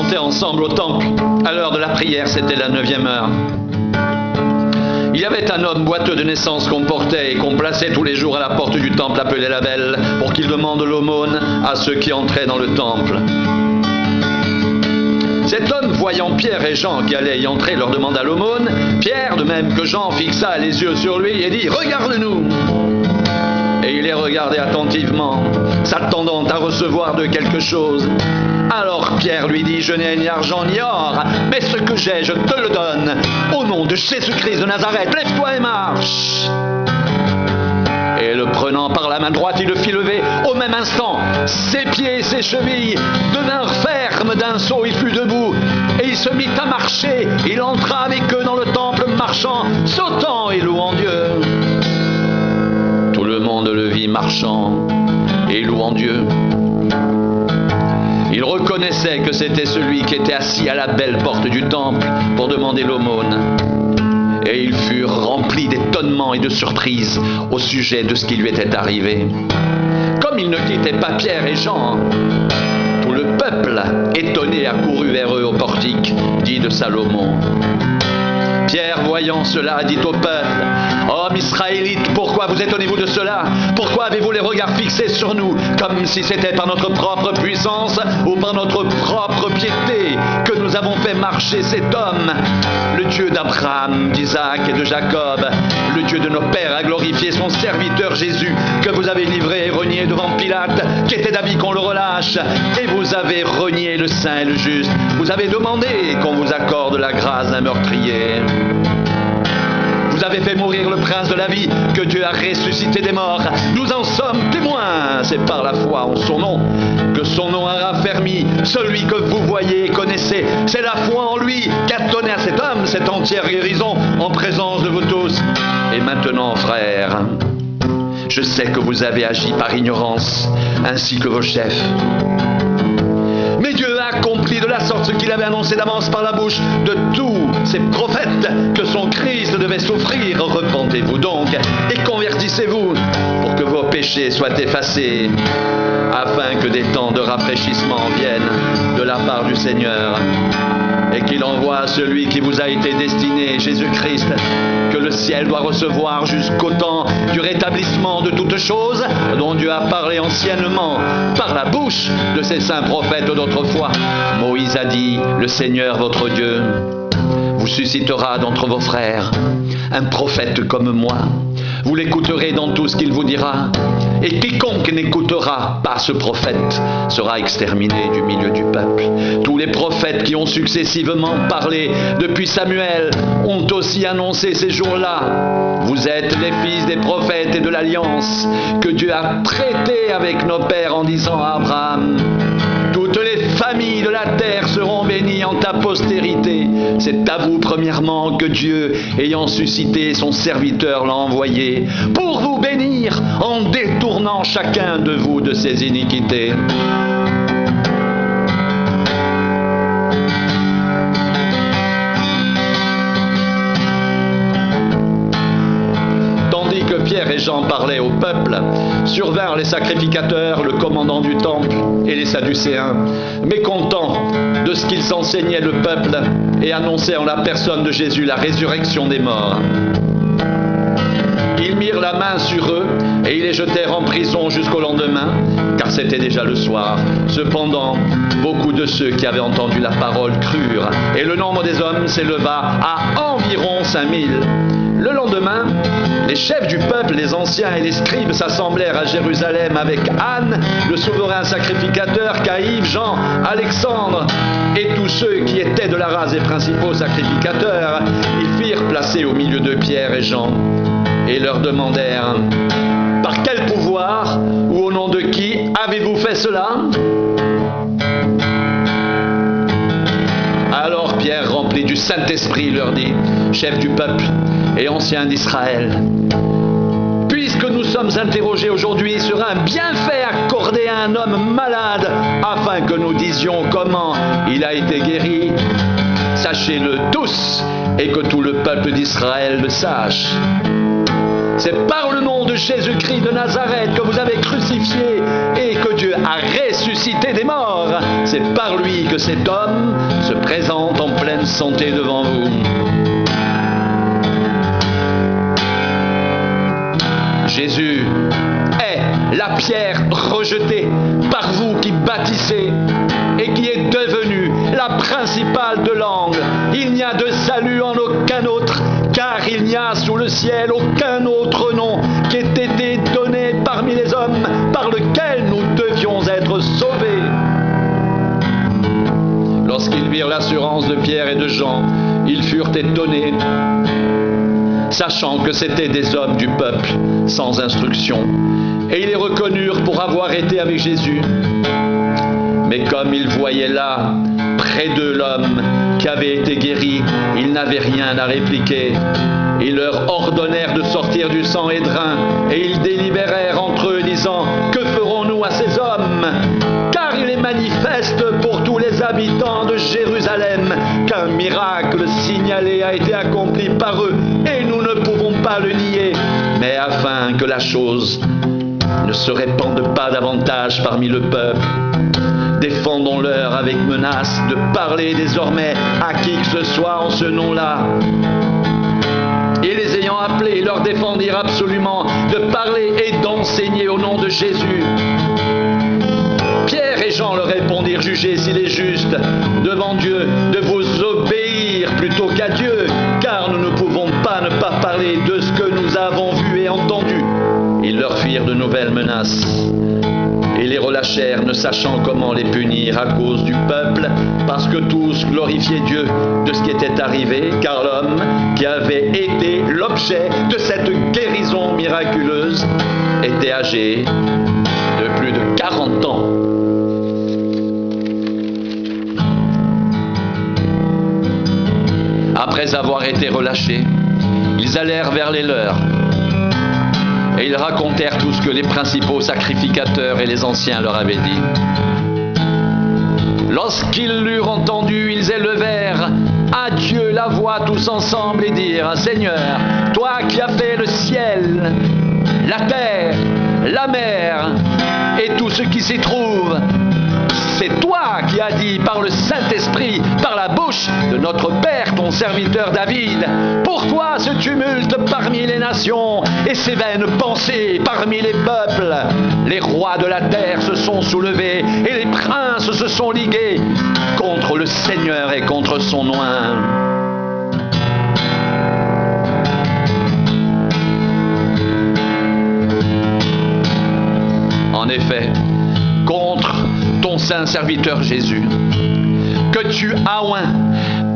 montaient ensemble au temple. À l'heure de la prière, c'était la 9e heure. Il y avait un homme boiteux de naissance qu'on portait et qu'on plaçait tous les jours à la porte du temple appelé la Belle pour qu'il demande l'aumône à ceux qui entraient dans le temple. Cet homme, voyant Pierre et Jean qui allaient y entrer, leur demanda l'aumône. Pierre, de même que Jean, fixa les yeux sur lui et dit « Regarde-nous !» Et il les regardait attentivement, s'attendant à recevoir de quelque chose. Alors Pierre lui dit « Je n'ai ni argent ni or, mais ce que j'ai, je te le donne. Au nom de Jésus-Christ de Nazareth, lève-toi et marche !» Et le prenant par la main droite, il le fit lever. Au même instant, ses pieds et ses chevilles devinrent fermes d'un saut. Il fut debout et il se mit à marcher. Il entra avec eux dans le temple, marchant, sautant et louant Dieu. Tout le monde le vit marchant et louant Dieu. Il reconnaissait que c'était celui qui était assis à la belle porte du temple pour demander l'aumône. Et ils furent remplis d'étonnement et de surprise au sujet de ce qui lui était arrivé. Comme ils ne quittaient pas Pierre et Jean, tout le peuple, étonné, accourut vers eux au portique, dit de Salomon. Pierre, voyant cela, dit au peuple, « Hommes israélites, pourquoi vous étonnez-vous de cela? Pourquoi avez-vous les regards fixés sur nous, comme si c'était par notre propre puissance ou par notre propre piété que nous avons fait marcher cet homme? Le Dieu d'Abraham, d'Isaac et de Jacob, le Dieu de nos pères a glorifié son serviteur Jésus, que vous avez livré et renié devant Pilate, qui était d'avis qu'on le relâche, et vous avez renié le saint et le juste. Vous avez demandé qu'on vous accorde la grâce d'un meurtrier. Vous avez fait mourir le prince de la vie, que Dieu a ressuscité des morts. Nous en sommes témoins. C'est par la foi en son nom que son nom a raffermi celui que vous voyez et connaissez. C'est la foi en lui qui a donné à cet homme cette entière guérison en présence de vous tous. Et maintenant, frères, je sais que vous avez agi par ignorance, ainsi que vos chefs. Mais Dieu a accompli de la sorte ce qu'il avait annoncé d'avance par la bouche de tous ses prophètes, que son Christ devait souffrir. Repentez-vous donc et convertissez-vous pour que vos péchés soient effacés, afin que des temps de rafraîchissement viennent de la part du Seigneur, et qu'il envoie celui qui vous a été destiné, Jésus-Christ, que le ciel doit recevoir jusqu'au temps du rétablissement de toutes choses, dont Dieu a parlé anciennement par la bouche de ses saints prophètes d'autrefois. Moïse a dit, le Seigneur votre Dieu vous suscitera d'entre vos frères un prophète comme moi. Vous l'écouterez dans tout ce qu'il vous dira, et quiconque n'écoutera pas ce prophète sera exterminé du milieu du peuple. Tous les prophètes qui ont successivement parlé depuis Samuel ont aussi annoncé ces jours-là. Vous êtes les fils des prophètes et de l'alliance que Dieu a traitée avec nos pères en disant à Abraham, toutes les familles de la terre seront bénies en ta postérité. C'est à vous premièrement que Dieu, ayant suscité son serviteur, l'a envoyé pour vous bénir en détournant chacun de vous de ses iniquités. Pierre et Jean parlaient au peuple, survinrent les sacrificateurs, le commandant du temple et les Sadducéens, mécontents de ce qu'ils enseignaient le peuple et annonçaient en la personne de Jésus la résurrection des morts. Ils mirent la main sur eux et ils les jetèrent en prison jusqu'au lendemain, car c'était déjà le soir. Cependant, beaucoup de ceux qui avaient entendu la parole crurent, et le nombre des hommes s'éleva à environ 5000. Le lendemain, les chefs du peuple, les anciens et les scribes s'assemblèrent à Jérusalem avec Anne, le souverain sacrificateur, Caïphe, Jean, Alexandre et tous ceux qui étaient de la race des principaux sacrificateurs. Ils firent placer au milieu de Pierre et Jean et leur demandèrent « Par quel pouvoir ou au nom de qui avez-vous fait cela ?» Alors Pierre, rempli du Saint-Esprit, leur dit « Chef du peuple et anciens d'Israël, puisque nous sommes interrogés aujourd'hui sur un bienfait accordé à un homme malade, afin que nous disions comment il a été guéri, sachez-le tous et que tout le peuple d'Israël le sache. C'est par le nom de Jésus-Christ de Nazareth que vous avez crucifié et que Dieu a ressuscité ressuscité des morts. C'est par lui que cet homme se présente en pleine santé devant vous. Jésus est la pierre rejetée par vous qui bâtissez et qui est devenue la principale de l'angle. Il n'y a de salut en aucun autre, car il n'y a sous le ciel aucun autre nom qui ait été donné parmi les hommes par lequel nous devions être sauvés. Lorsqu'ils virent l'assurance de Pierre et de Jean, ils furent étonnés, sachant que c'étaient des hommes du peuple sans instruction, et ils les reconnurent pour avoir été avec Jésus. Mais comme ils voyaient là, près d'eux, l'homme qui avait été guéri, ils n'avaient rien à répliquer. Ils leur ordonnèrent de sortir du Sanhédrin, et ils délibérèrent entre eux, disant: que ferons-nous à ces hommes? Car il est manifeste pour tous les habitants de Jérusalem qu'un miracle signalé a été accompli par eux, et nous ne pouvons pas le nier. Mais afin que la chose ne se répande pas davantage parmi le peuple, défendons-leur avec menace de parler désormais à qui que ce soit en ce nom-là. Et les ayant appelés, ils leur défendirent absolument de parler et d'enseigner au nom de Jésus. Pierre et Jean leur répondirent: jugez s'il est juste devant Dieu de vous obéir plutôt qu'à Dieu, car nous ne pouvons pas ne pas parler de ce que nous avons vu et entendu. Ils leur firent de nouvelles menaces et les relâchèrent, ne sachant comment les punir à cause du peuple, parce que tous glorifiaient Dieu de ce qui était arrivé, car l'homme qui avait été l'objet de cette guérison miraculeuse était âgé de plus de 40 ans. Après avoir été relâchés, ils allèrent vers les leurs, et ils racontèrent tout ce que les principaux sacrificateurs et les anciens leur avaient dit. Lorsqu'ils l'eurent entendu, ils élevèrent à Dieu la voix tous ensemble et dirent: Seigneur, toi qui as fait le ciel, la terre, la mer et tout ce qui s'y trouve, c'est toi qui as dit par le Saint-Esprit, par la bouche de notre Père, ton serviteur David: pourquoi ce tumulte parmi les nations et ces vaines pensées parmi les peuples? Les rois de la terre se sont soulevés et les princes se sont ligués contre le Seigneur et contre son oint. En effet, contre ton saint serviteur Jésus, que tu as oint,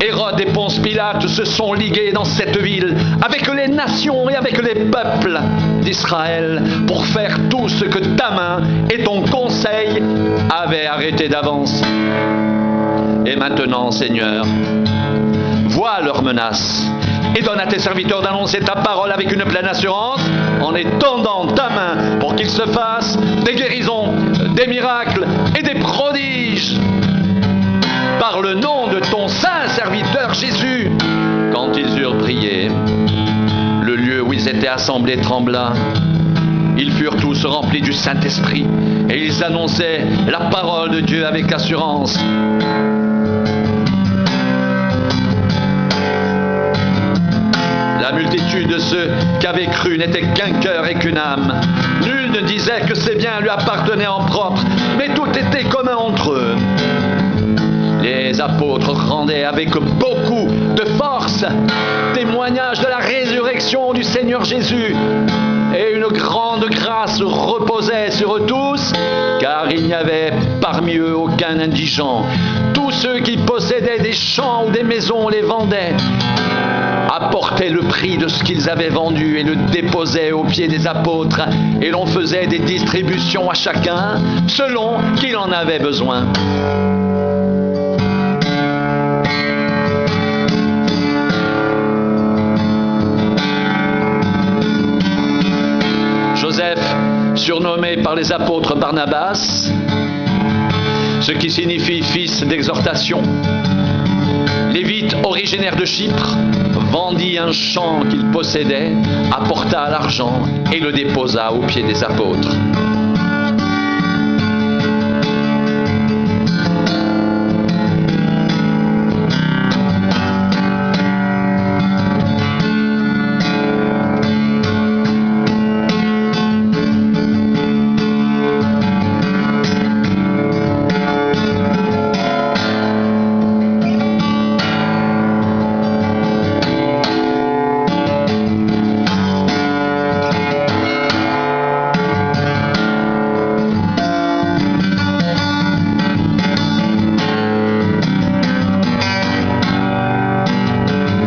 Hérode et Ponce Pilate se sont ligués dans cette ville avec les nations et avec les peuples d'Israël pour faire tout ce que ta main et ton conseil avaient arrêté d'avance. Et maintenant, Seigneur, vois leurs menaces et donne à tes serviteurs d'annoncer ta parole avec une pleine assurance en étendant ta main pour qu'il se fasse des guérisons, des miracles et des prodiges par le nom de ton saint serviteur Jésus. Quand ils eurent prié, le lieu où ils étaient assemblés trembla. Ils furent tous remplis du Saint-Esprit et ils annonçaient la parole de Dieu avec assurance. La multitude de ceux qui avaient cru n'était qu'un cœur et qu'une âme. Nul ne disait que ses biens lui appartenaient en propre, mais tout était commun entre eux. Les apôtres rendaient avec beaucoup de force témoignage de la résurrection du Seigneur Jésus, et une grande grâce reposait sur eux tous, car il n'y avait parmi eux aucun indigent. Tous ceux qui possédaient des champs ou des maisons les vendaient, apportaient le prix de ce qu'ils avaient vendu et le déposaient aux pieds des apôtres, et l'on faisait des distributions à chacun selon qu'il en avait besoin. Joseph, surnommé par les apôtres Barnabas, ce qui signifie fils d'exhortation, lévite originaire de Chypre, vendit un champ qu'il possédait, apporta l'argent et le déposa aux pieds des apôtres.